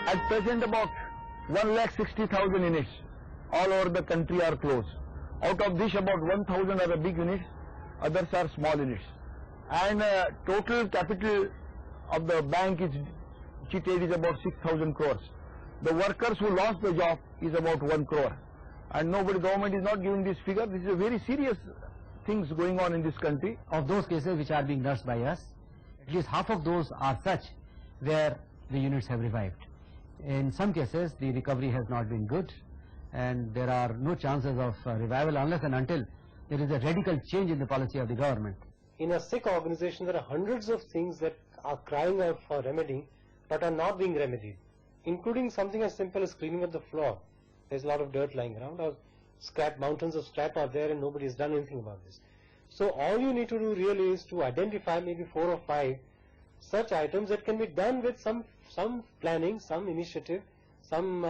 At present, about 1,60,000 units all over the country are closed. Out of this, about 1,000 are the big units, others are small units. And total capital of the bank is cheated is about 6,000 crores. The workers who lost the job is about 1 crore. And government is not giving this figure. This is a very serious things going on in this country. Of those cases which are being nursed by us, at least half of those are such where the units have revived. In some cases, the recovery has not been good, and there are no chances of revival unless and until there is a radical change in the policy of the government. In a sick organization, there are hundreds of things that are crying out for remedy but are not being remedied, including something as simple as cleaning up the floor. There's a lot of dirt lying around, or mountains of scrap are there, and nobody has done anything about this. So all you need to do really is to identify maybe 4 or 5 such items that can be done with some planning, some initiative, some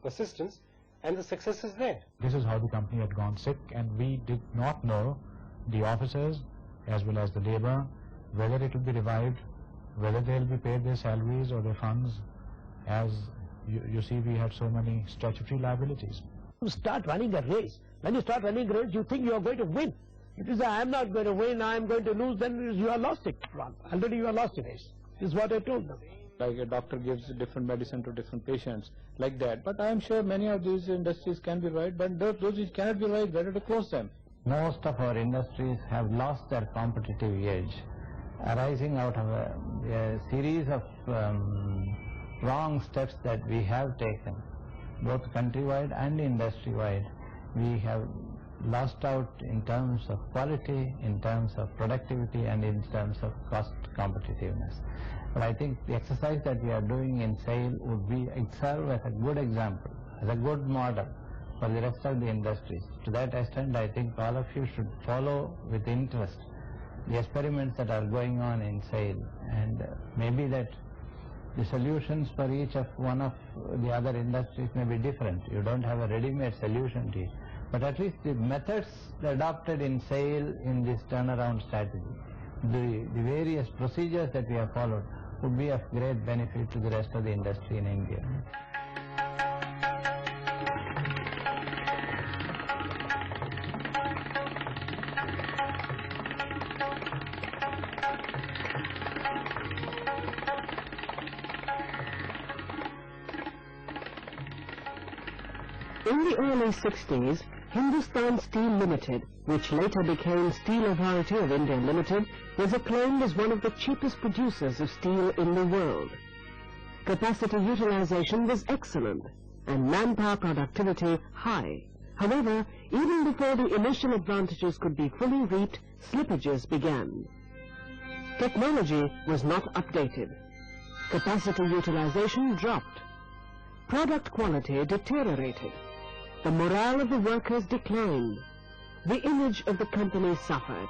persistence, and the success is there. This is how the company had gone sick, and we did not know, the officers as well as the labor, whether it will be revived, whether they will be paid their salaries or their funds. As you see, we had so many statutory liabilities. You start running a race. When you start running a race, you think you are going to win. If you say, I am not going to win, I am going to lose, then you are lost it. Already you are lost the race. This is what I told them. Like a doctor gives different medicine to different patients, like that. But I am sure many of these industries can be right, but those which cannot be right, better to close them. Most of our industries have lost their competitive edge, arising out of a series of wrong steps that we have taken, both countrywide and industry-wide. We have lost out in terms of quality, in terms of productivity, and in terms of cost competitiveness. But I think the exercise that we are doing in SAIL would be serve as a good example, as a good model for the rest of the industries. To that extent, I think all of you should follow with interest the experiments that are going on in SAIL, and maybe that the solutions for each of one of the other industries may be different. You don't have a ready-made solution to it. But at least the methods adopted in SAIL in this turnaround strategy, the various procedures that we have followed, would be of great benefit to the rest of the industry in India. In the early 60s, Hindustan Steel Limited, which later became Steel Authority of India Limited, was acclaimed as one of the cheapest producers of steel in the world. Capacity utilization was excellent and manpower productivity high. However, even before the initial advantages could be fully reaped, slippages began. Technology was not updated. Capacity utilization dropped. Product quality deteriorated. The morale of the workers declined. The image of the company suffered.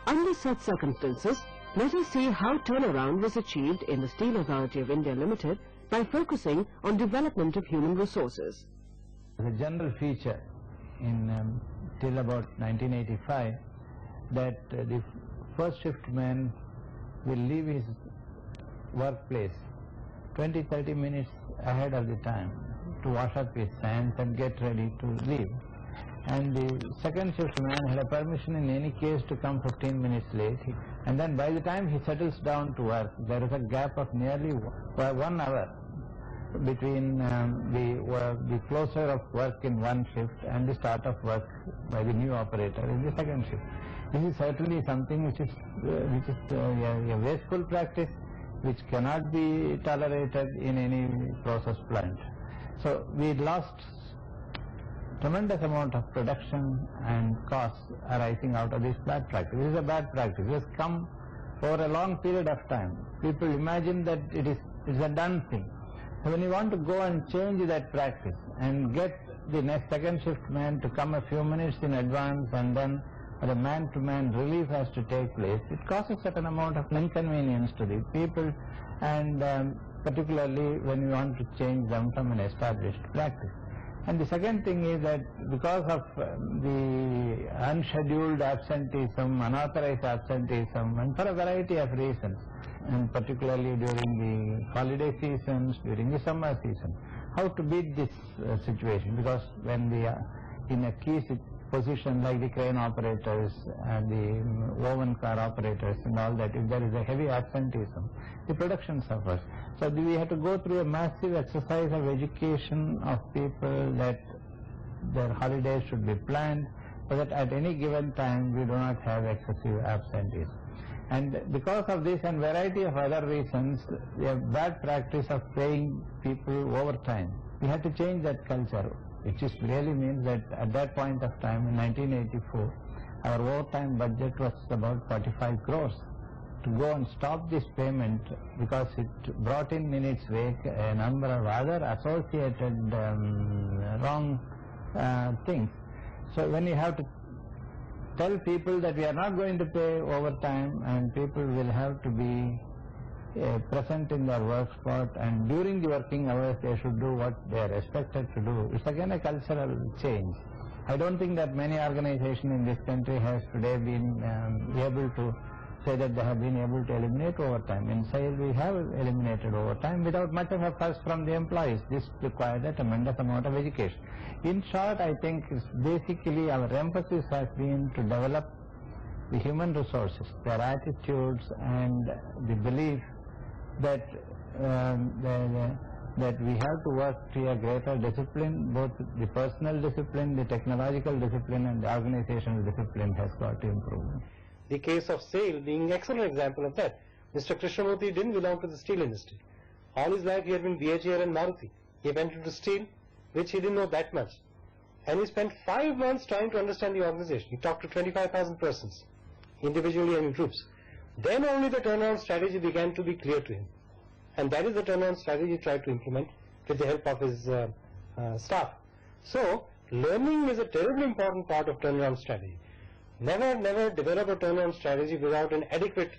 Under such circumstances, let us see how turnaround was achieved in the Steel Authority of India Limited by focusing on development of human resources. The general feature in till about 1985 that the first shift man will leave his workplace 20-30 minutes ahead of the time to wash up his hands and get ready to leave. And the second shift man had a permission in any case to come 15 minutes late. And then by the time he settles down to work, there is a gap of nearly 1 hour between the closure of work in one shift and the start of work by the new operator in the second shift. This is certainly something which is a wasteful practice, which cannot be tolerated in any process plant. So we lost tremendous amount of production and costs arising out of this bad practice. This is a bad practice. It has come over a long period of time. People imagine that it's a done thing. So when you want to go and change that practice and get the next second shift man to come a few minutes in advance, and then the man-to-man relief has to take place, it causes certain amount of inconvenience to the people, and particularly when you want to change them from an established practice. And the second thing is that because of the unscheduled absenteeism, unauthorized absenteeism, and for a variety of reasons, and particularly during the holiday seasons, during the summer season, how to beat this situation? Because when we are in a key position like the crane operators and the oven car operators and all that, if there is a heavy absenteeism, the production suffers. So we have to go through a massive exercise of education of people that their holidays should be planned so that at any given time we do not have excessive absenteeism. And because of this and variety of other reasons, we have bad practice of paying people overtime. We have to change that culture, which is really means that at that point of time in 1984, our overtime budget was about 45 crores. To go and stop this payment because it brought in its wake a number of other associated wrong things. So when you have to tell people that we are not going to pay overtime and people will have to be present in their work spot and during the working hours they should do what they are expected to do, it's again a cultural change. I don't think that many organizations in this country has today been able to say that they have been able to eliminate overtime. In SAIL we have eliminated overtime without much of a fuss from the employees. This required a tremendous amount of education. In short, I think basically our emphasis has been to develop the human resources, their attitudes and the belief that that we have to work to a greater discipline, both the personal discipline, the technological discipline and the organizational discipline has got to improve. The case of SAIL being an excellent example of that. Mr. Krishnamurthy didn't belong to the steel industry. All his life he had been BHEL and Maruti. He went into steel, which he didn't know that much. And he spent 5 months trying to understand the organization. He talked to 25,000 persons, individually and in groups. Then only the turnaround strategy began to be clear to him. And that is the turnaround strategy he tried to implement with the help of his staff. So, learning is a terribly important part of turnaround strategy. Never develop a turnaround strategy without an adequate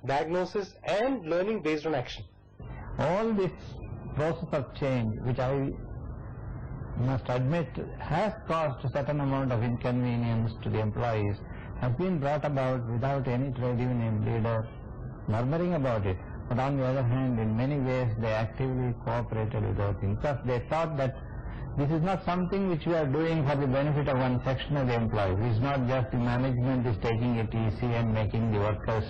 diagnosis and learning based on action. All this process of change, which I must admit has caused a certain amount of inconvenience to the employees, has been brought about without any trade union leader murmuring about it. But on the other hand, in many ways they actively cooperated with our things because they thought that this is not something which we are doing for the benefit of one section of the employees. It's not just the management is taking it easy and making the workers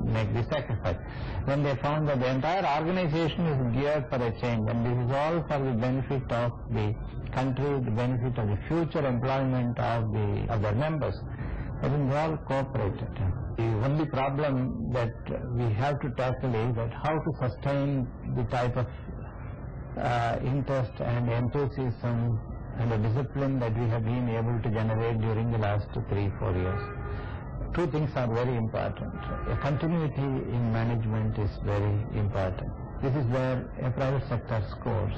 make the sacrifice. When they found that the entire organization is geared for a change and this is all for the benefit of the country, the benefit of the future employment of their members, I think they all cooperated. The only problem that we have to tackle is that how to sustain the type of interest and enthusiasm and the discipline that we have been able to generate during the last 3-4 years. Two things are very important. A continuity in management is very important. This is where a private sector scores.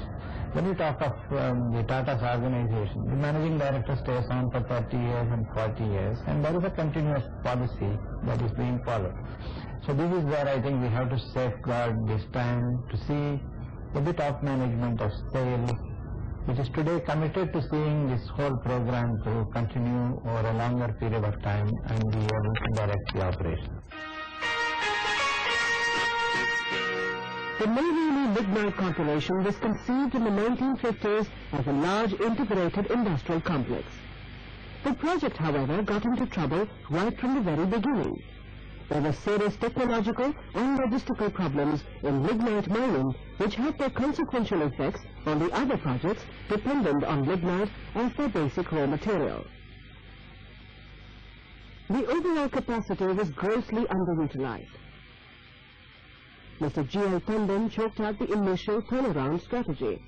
When you talk of the Tata's organization, the managing director stays on for 30 years and 40 years, and there is a continuous policy that is being followed. So this is where I think we have to safeguard this time to see the top management of SAIL, which is today committed to seeing this whole program to continue over a longer period of time and be able to direct the operation. The Neyveli Lignite Corporation was conceived in the 1950s as a large integrated industrial complex. The project, however, got into trouble right from the very beginning. There were serious technological and logistical problems in lignite mining which had their consequential effects on the other projects dependent on lignite as their basic raw material. The overall capacity was grossly underutilized. Mr. G.L. Tandon chalked out the initial turnaround strategy.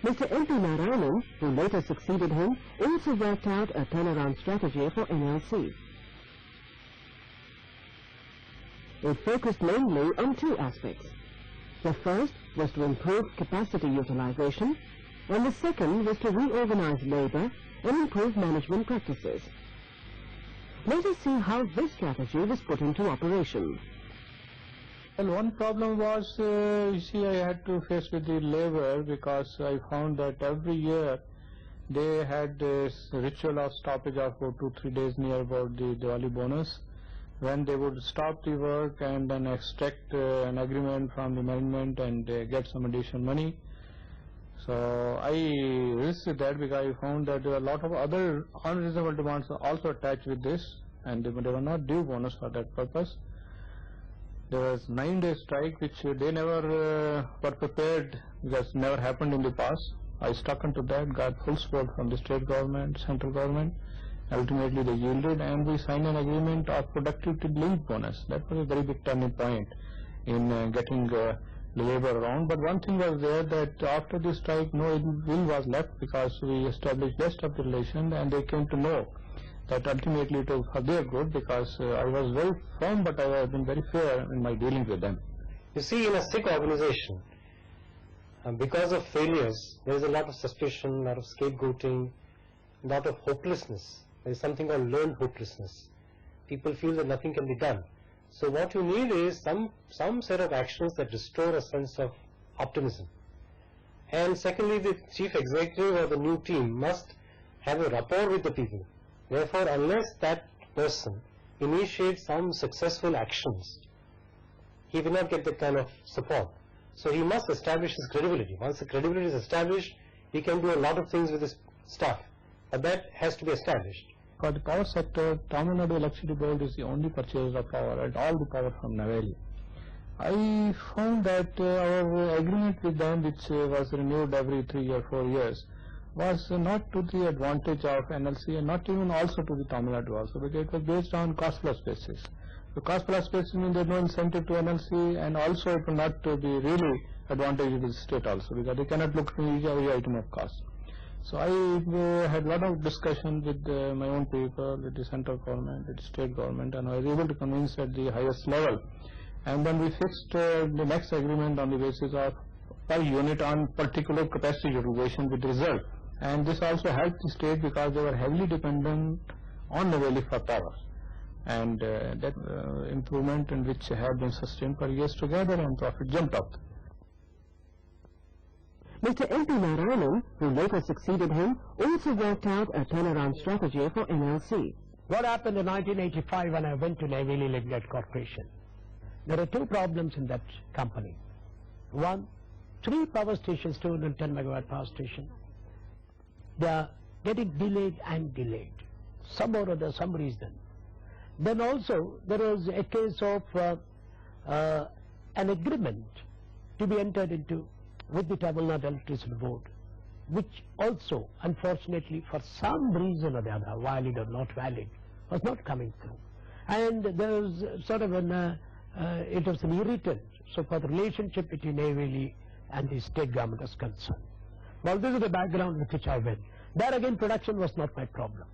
Mr. M.P. Narayanan, who later succeeded him, also worked out a turnaround strategy for NLC. It focused mainly on two aspects. The first was to improve capacity utilization, and the second was to reorganize labor and improve management practices. Let us see how this strategy was put into operation. Well, one problem was, you see, I had to face with the labor because I found that every year they had this ritual of stoppage of 2 to 3 days near about the Diwali bonus, when they would stop the work and then extract an agreement from the management and get some additional money. So I resisted that because I found that there were a lot of other unreasonable demands also attached with this, and they were not due bonus for that purpose. There was 9-day strike which they never were prepared, because never happened in the past. I stuck into that, got full support from the state government, central government. Ultimately they yielded, and we signed an agreement of productivity linked bonus. That was a very big turning point in getting the labor around. But one thing was there, that after the strike no will was left, because we established best of the relation, and they came to know that ultimately it was for their good, because I was very firm, but I have been very fair in my dealings with them. You see, in a sick organization, because of failures, there is a lot of suspicion, a lot of scapegoating, a lot of hopelessness. There is something called learned hopelessness. People feel that nothing can be done. So what you need is some set of actions that restore a sense of optimism. And secondly, the chief executive or the new team must have a rapport with the people. Therefore, unless that person initiates some successful actions, he will not get that kind of support. So he must establish his credibility. Once the credibility is established, he can do a lot of things with his staff. But that has to be established. For the power sector, Tamil Nadu Electricity Board is the only purchaser of power, and all the power from Neyveli. I found that our agreement with them, which was renewed every 3 or 4 years, was not to the advantage of NLC, and not even also to the Tamil Nadu also, because it was based on cost plus basis. The cost plus basis means there is no incentive to NLC, and also it will not be really advantageous to the state also, because they cannot look to every item of cost. So I had a lot of discussion with my own people, with the central government, with the state government, and I was able to convince at the highest level. And then we fixed the next agreement on the basis of per unit on particular capacity utilization with result. And this also helped the state, because they were heavily dependent on Neyveli for power. And that improvement in which had been sustained for years together, and profit jumped up. Mr. M.P. Narayanan, who later succeeded him, also worked out a turnaround strategy for NLC. What happened in 1985 when I went to Neyveli Lignite Corporation? There are two problems in that company. One, 3 power stations, 210 megawatt power station. They are getting delayed and delayed, some or other, some reason. Then also there was a case of an agreement to be entered into with the Tamil Nadu Electricity Board, which also, unfortunately, for some reason or the other, valid or not valid, was not coming through. And there was sort of it was an irritant, so for the relationship between Neyveli and the state government was concerned. Well, this is the background with which I went. There again, production was not my problem.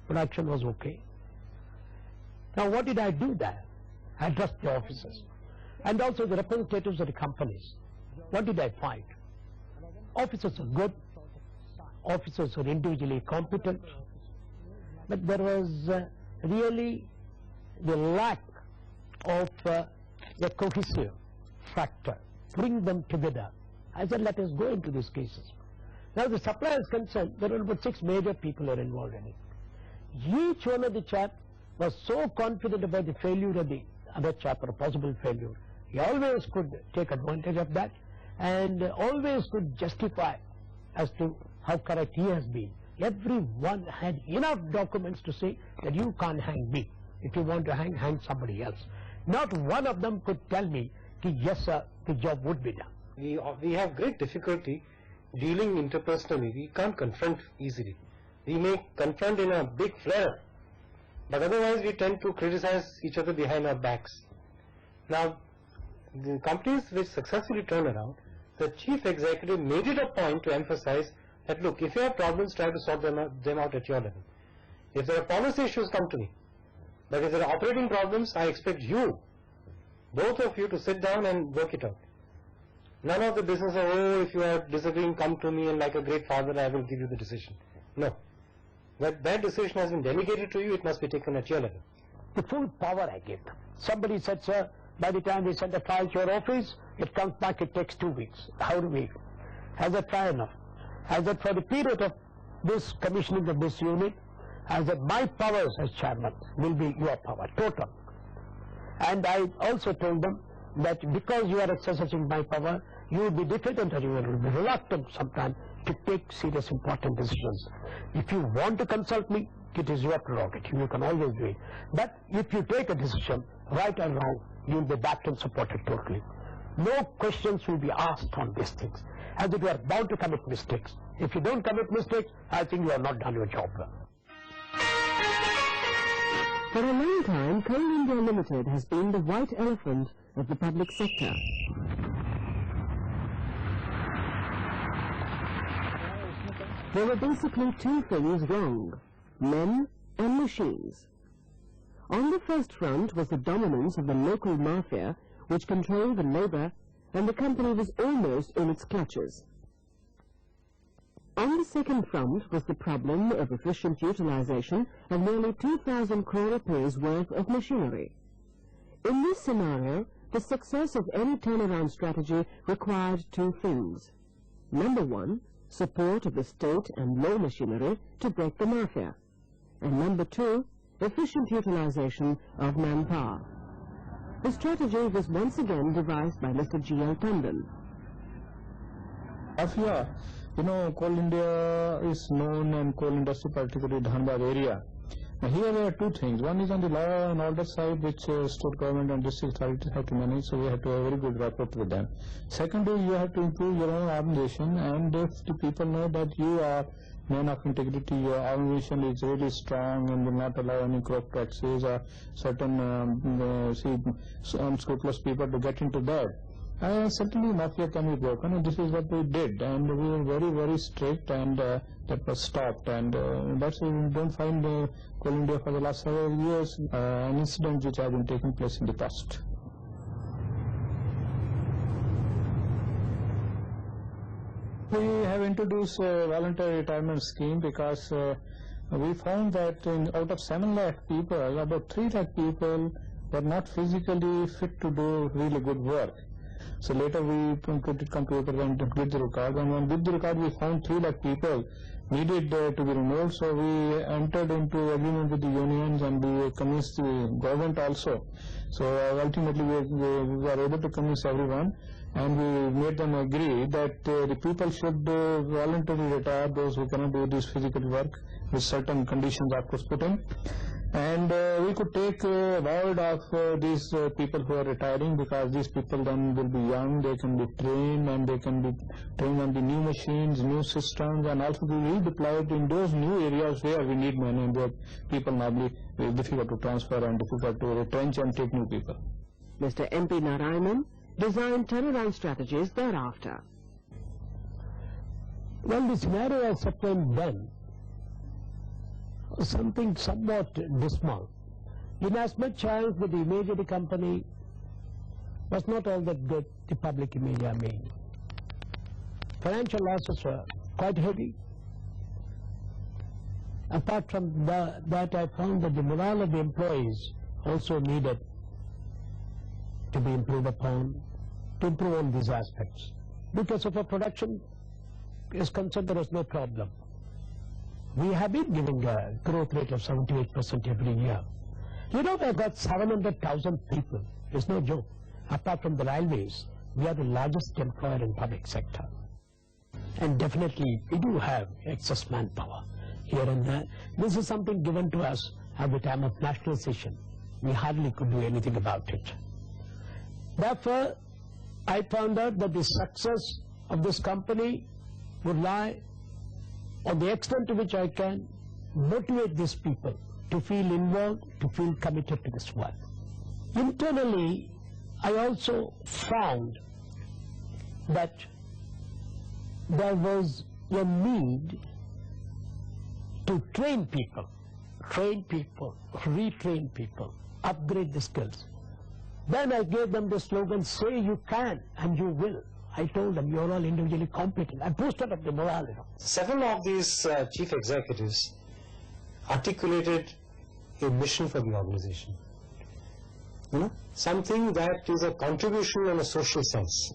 Production was okay. Now, what did I do there? I addressed the officers and also the representatives of the companies. What did I find? Officers are good, officers are individually competent, but there was really the lack of a cohesive factor, bring them together. I said, let us go into these cases. Now the supply is concerned, there are about 6 major people are involved in it. Each one of the chap was so confident about the failure of the other chap, or a possible failure. He always could take advantage of that, and always could justify as to how correct he has been. Everyone had enough documents to say that you can't hang me. If you want to hang, hang somebody else. Not one of them could tell me, yes sir, the job would be done. We have great difficulty dealing interpersonally. We can't confront easily. We may confront in a big flare, but otherwise we tend to criticize each other behind our backs. Now, the companies which successfully turned around, the chief executive made it a point to emphasize that, look, if you have problems, try to sort them out at your level. If there are policy issues, come to me. But if there are operating problems, I expect you, both of you, to sit down and work it out. None of the business of, oh, if you are disagreeing, come to me, and like a great father, I will give you the decision. No. That decision has been delegated to you, it must be taken at your level. The full power I give them. Somebody said, sir, by the time we send a file to your office, it comes back, it takes 2 weeks. How do we? Has that fair enough? Has that for the period of this commissioning of this unit as that my powers as chairman will be your power, total. And I also told them that because you are exercising my power, you will be diffident or you will be reluctant sometimes to take serious important decisions. If you want to consult me, it is your prerogative, you can always do it. But if you take a decision, right or wrong, you will be backed and supported totally. No questions will be asked on these things, as if you are bound to commit mistakes. If you don't commit mistakes, I think you have not done your job well. For a long time, Coal India Limited has been the white elephant of the public sector. There were basically two things wrong: men and machines. On the first front was the dominance of the local mafia, which controlled the labour, and the company was almost in its clutches. On the second front was the problem of efficient utilization of nearly 2,000 crore rupees worth of machinery. In this scenario, the success of any turnaround strategy required two things. Number one, support of the state and law machinery to break the mafia. And number two, efficient utilization of manpower. The strategy was once again devised by Mr. G.L. Tandon. Mafia, you know, Coal India is known, and coal industry, particularly Dhanbad area. Now here there are two things. One is on the law and order side, which state government and district authorities have to manage, so we have to have a very good rapport with them. Second is you have to improve your own organization, and if the people know that you are man of integrity, your organization is really strong and will not allow any corrupt practices or certain unscrupulous people to get into that. Certainly mafia can be broken, and this is what we did, and we were very, very strict, and that was stopped, and that's why we don't find Coal India for the last several years an incident which has been taking place in the past. We have introduced a voluntary retirement scheme because we found that out of 7 lakh people, about 3 lakh people were not physically fit to do really good work. So later we put it computer and did the record, and when we did the record we found 3 lakh people needed to be removed, so we entered into agreement with the unions and we convinced the government also. So ultimately we were able to convince everyone, and we made them agree that the people should voluntarily retire, those who cannot do this physical work, with certain conditions of course put in. And we could take a word of these people who are retiring, because these people then will be young, they can be trained, and they can be trained on the new machines, new systems, and also be redeployed in those new areas where we need money, and where people normally is difficult to transfer and difficult to retrench and take new people. Mr. M.P. Narayanan designed turnaround strategies thereafter. Well, the scenario as obtained then was something somewhat dismal, inasmuch as the image of the company was not all that good, the public image I mean. Financial losses were quite heavy. Apart from that, I found that the morale of the employees also needed to be improved upon, to improve all these aspects. Because of our production is concerned, there was no problem. We have been giving a growth rate of 78% every year. You know, we've got 700,000 people. It's no joke. Apart from the railways, we are the largest employer in public sector. And definitely, we do have excess manpower here and there. This is something given to us at the time of nationalization. We hardly could do anything about it. Therefore, I found out that the success of this company would lie on the extent to which I can motivate these people to feel involved, to feel committed to this work. Internally, I also found that there was a need to train people, retrain people, upgrade the skills. Then I gave them the slogan, say you can and you will. I told them, you're all individually competent. I boosted up the morale. Several of these chief executives articulated a mission for the organization. You know, something that is a contribution in a social sense.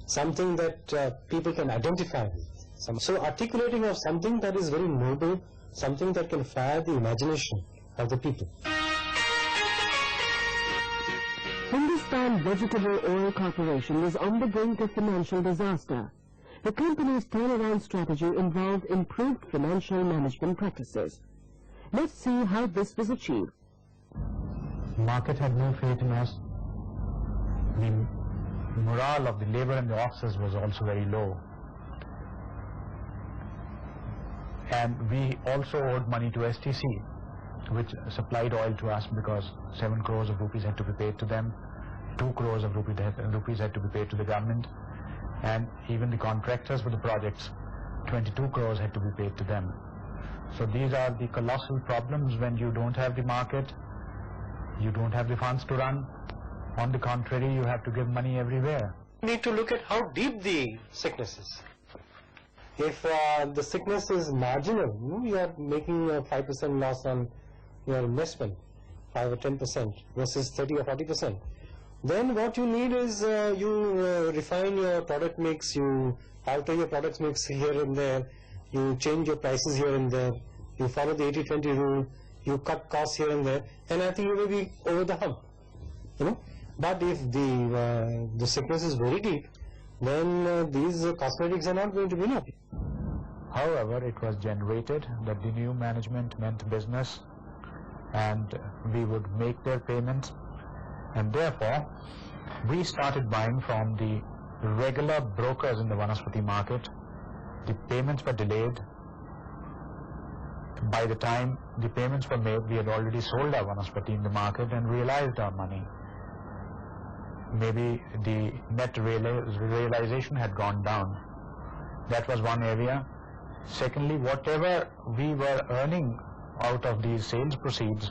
Something that people can identify with. So articulating of something that is very noble, something that can fire the imagination of the people. Hindustan Vegetable Oil Corporation was on the brink of financial disaster. The company's turnaround strategy involved improved financial management practices. Let's see how this was achieved. Market had no faith in us. The morale of the labor and the officers was also very low. And we also owed money to STC, which supplied oil to us, because 7 crores of rupees had to be paid to them, 2 crores of rupees had to be paid to the government, and even the contractors for the projects, 22 crores had to be paid to them. So these are the colossal problems when you don't have the market, you don't have the funds to run. On the contrary, you have to give money everywhere. We need to look at how deep the sickness is. If the sickness is marginal, you are making a 5% loss on your investment, 5 or 10% versus 30 or 40%. Then what you need is you refine your product mix, you alter your product mix here and there, you change your prices here and there, you follow the 80-20 rule, you cut costs here and there, and I think you will be over the hump. But if the sickness is very deep, then these cosmetics are not going to be enough. However, it was generated that the new management meant business, and we would make their payments, and therefore we started buying from the regular brokers in the Vanaspati market. The payments were delayed. By the time the payments were made, we had already sold our Vanaspati in the market and realized our money. Maybe the net realization had gone down. That was one area. Secondly, whatever we were earning out of these sales proceeds,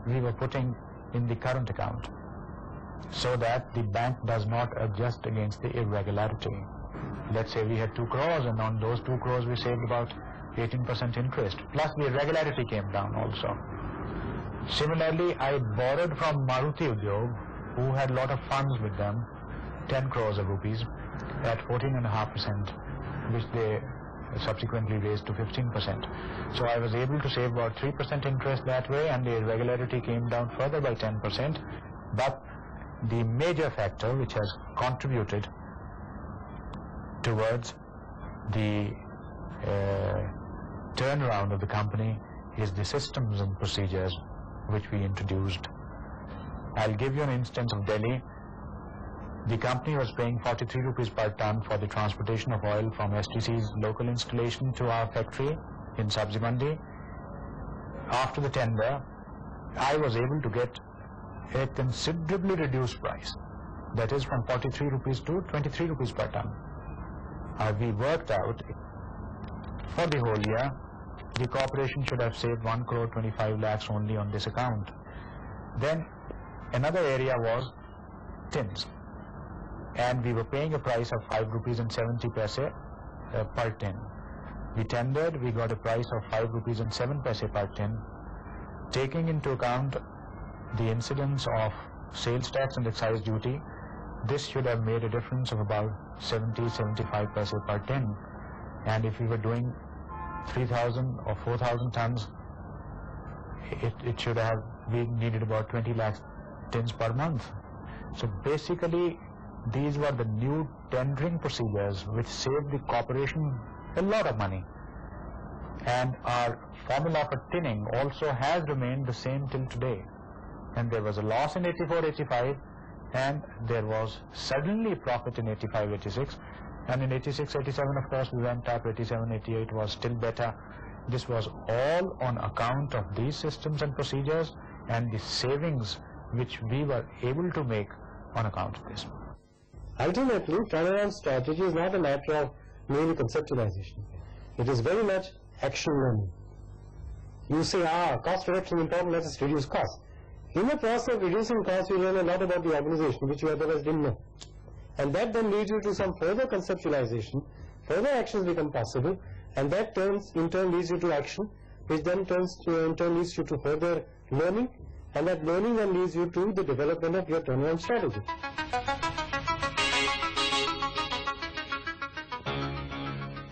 we were putting in the current account, so that the bank does not adjust against the irregularity. Let's say we had 2 crores, and on those 2 crores we saved about 18% interest, plus the irregularity came down also. Similarly, I borrowed from Maruti Udyog, who had a lot of funds with them, 10 crores of rupees at 14.5%, which they subsequently raised to 15%. So I was able to save about 3% interest that way, and the irregularity came down further by 10%. But the major factor which has contributed towards the turnaround of the company is the systems and procedures which we introduced. I'll give you an instance of Delhi. The company was paying 43 rupees per ton for the transportation of oil from STC's local installation to our factory in Sabzi Mandi. After the tender, I was able to get a considerably reduced price, that is from 43 rupees to 23 rupees per ton. We worked out for the whole year, the corporation should have saved 1 crore 25 lakhs only on this account. Then another area was tins, and we were paying a price of 5 rupees and 70 paise per tin. We tendered, we got a price of 5 rupees and 7 paise per tin. Taking into account the incidence of sales tax and excise duty, this should have made a difference of about 70-75 paise per tin. And if we were doing 3,000 or 4,000 tons, it should have, we needed about 20 lakhs tins per month. So basically, these were the new tendering procedures which saved the corporation a lot of money. And our formula for tinning also has remained the same till today. And there was a loss in 84-85, and there was suddenly profit in 85-86, and in 86-87 of course we went up. 87-88 was still better. This was all on account of these systems and procedures and the savings which we were able to make on account of this. Ultimately, turnaround strategy is not a matter of merely conceptualization. It is very much action learning. You say, cost reduction is important, let us reduce cost. In the process of reducing costs, you learn a lot about the organization which you otherwise didn't know. And that then leads you to some further conceptualization, further actions become possible, and that in turn leads you to action, which then in turn leads you to further learning, and that learning then leads you to the development of your turnaround strategy.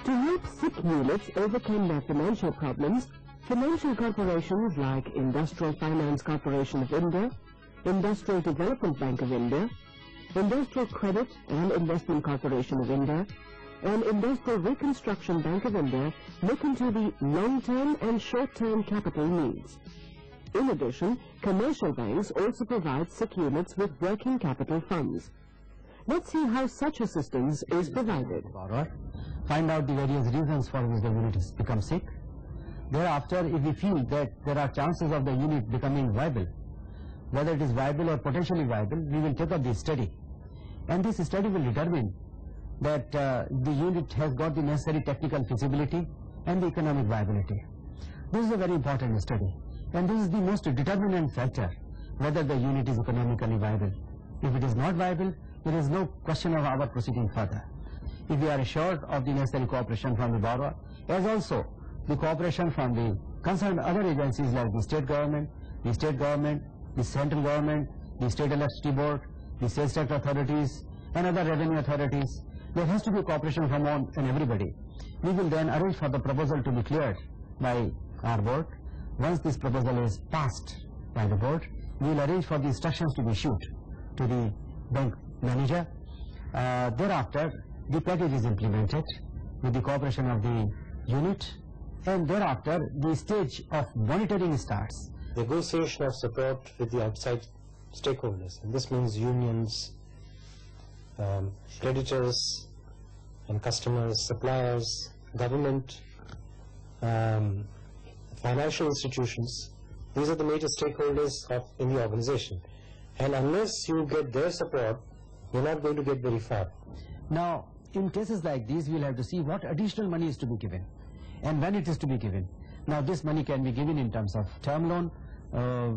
To help help sick units overcome their financial problems, financial corporations like Industrial Finance Corporation of India, Industrial Development Bank of India, Industrial Credit and Investment Corporation of India, and Industrial Reconstruction Bank of India look into the long-term and short-term capital needs. In addition, commercial banks also provide sick units with working capital funds. Let's see how such assistance is provided. Find out the various reasons for which the unit has become sick. Thereafter, if we feel that there are chances of the unit becoming viable, whether it is viable or potentially viable, we will take up this study. And this study will determine that the unit has got the necessary technical feasibility and the economic viability. This is a very important study, and this is the most determinant factor whether the unit is economically viable. If it is not viable, there is no question of our proceeding further. If we are assured of the necessary cooperation from the borrower, as also the cooperation from the concerned other agencies like the state government, the central government, the state electricity board, the sales tax authorities, and other revenue authorities, there has to be cooperation from all and everybody. We will then arrange for the proposal to be cleared by our board. Once this proposal is passed by the board, we will arrange for the instructions to be issued to the bank manager. Thereafter, the package is implemented with the cooperation of the unit, and thereafter the stage of monitoring starts. Negotiation of support with the outside stakeholders, and this means unions, creditors and customers, suppliers, government, financial institutions. These are the major stakeholders in the organization, and unless you get their support, you're not going to get very far. Now, in cases like these, we'll have to see what additional money is to be given and when it is to be given. Now, this money can be given in terms of term loan.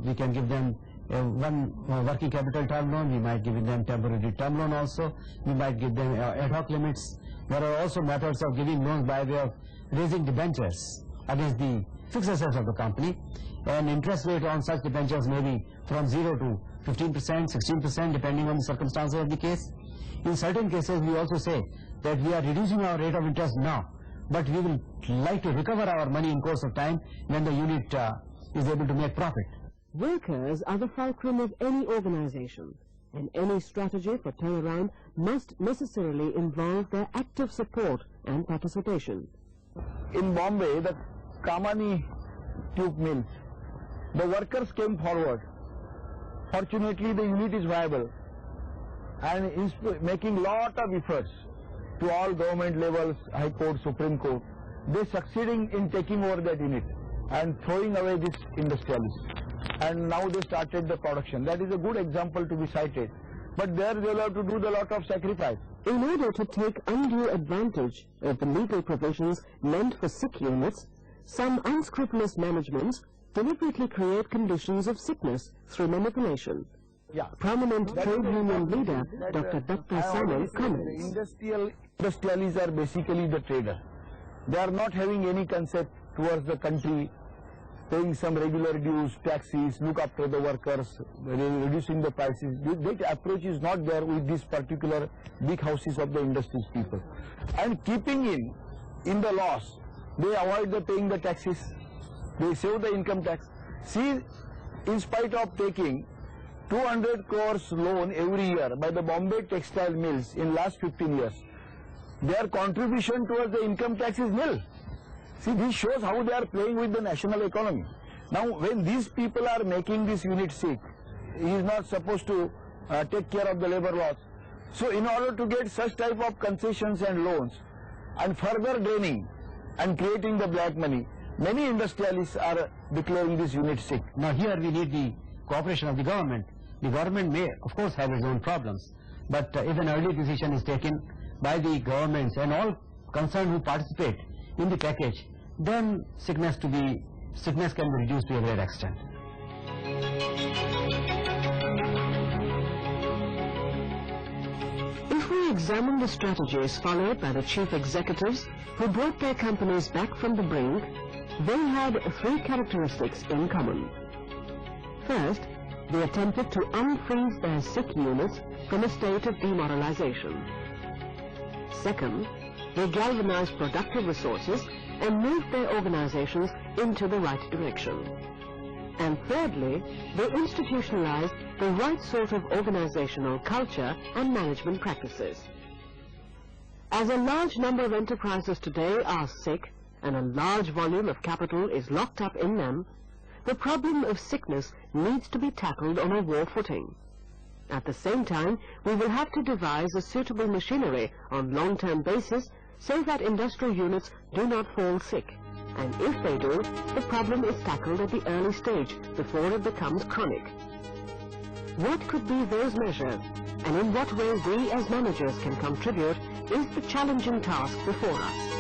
We can give them one working capital term loan. We might give them temporary term loan also. We might give them ad hoc limits. There are also methods of giving loans by way of raising debentures against the fixed assets of the company, and interest rate on such debentures may be from 0 to 15%, 16%, depending on the circumstances of the case. In certain cases, we also say that we are reducing our rate of interest now, but we will like to recover our money in course of time when the unit is able to make profit. Workers are the fulcrum of any organization, and any strategy for turnaround must necessarily involve their active support and participation. In Bombay, the Kamani tube mills, the workers came forward. Fortunately, the unit is viable and is making lot of efforts to all government levels, High Court, Supreme Court. They succeeding in taking over that unit and throwing away this industrialist. And now they started the production. That is a good example to be cited. But there they will have to do a lot of sacrifice. In order to take undue advantage of the legal provisions meant for sick units, some unscrupulous managements deliberately create conditions of sickness through manipulation. Yeah. Prominent trade union leader Dr. Datta Samal comments. Industrialists are basically the trader. They are not having any concept towards the country, paying some regular dues, taxes, look after the workers, reducing the prices. That approach is not there with these particular big houses of the industries people. And keeping in the loss, they avoid the paying the taxes. They save the income tax. See, in spite of taking 200 crores loan every year by the Bombay textile mills in last 15 years, their contribution towards the income tax is nil. See, this shows how they are playing with the national economy. Now, when these people are making this unit sick, he is not supposed to take care of the labor laws. So, in order to get such type of concessions and loans and further draining and creating the black money, many industrialists are declaring this unit sick. Now, here we need the cooperation of the government. The government may, of course, have its own problems, but if an early decision is taken by the governments and all concerned who participate in the package, then sickness can be reduced to a great extent. If we examine the strategies followed by the chief executives who brought their companies back from the brink, they had three characteristics in common. First, they attempted to unfreeze their sick units from a state of demoralization. Second, they galvanized productive resources and moved their organizations into the right direction. And thirdly, they institutionalized the right sort of organizational culture and management practices. As a large number of enterprises today are sick and a large volume of capital is locked up in them, the problem of sickness needs to be tackled on a war footing. At the same time, we will have to devise a suitable machinery on long-term basis so that industrial units do not fall sick. And if they do, the problem is tackled at the early stage before it becomes chronic. What could be those measures, and in what way we as managers can contribute, is the challenging task before us.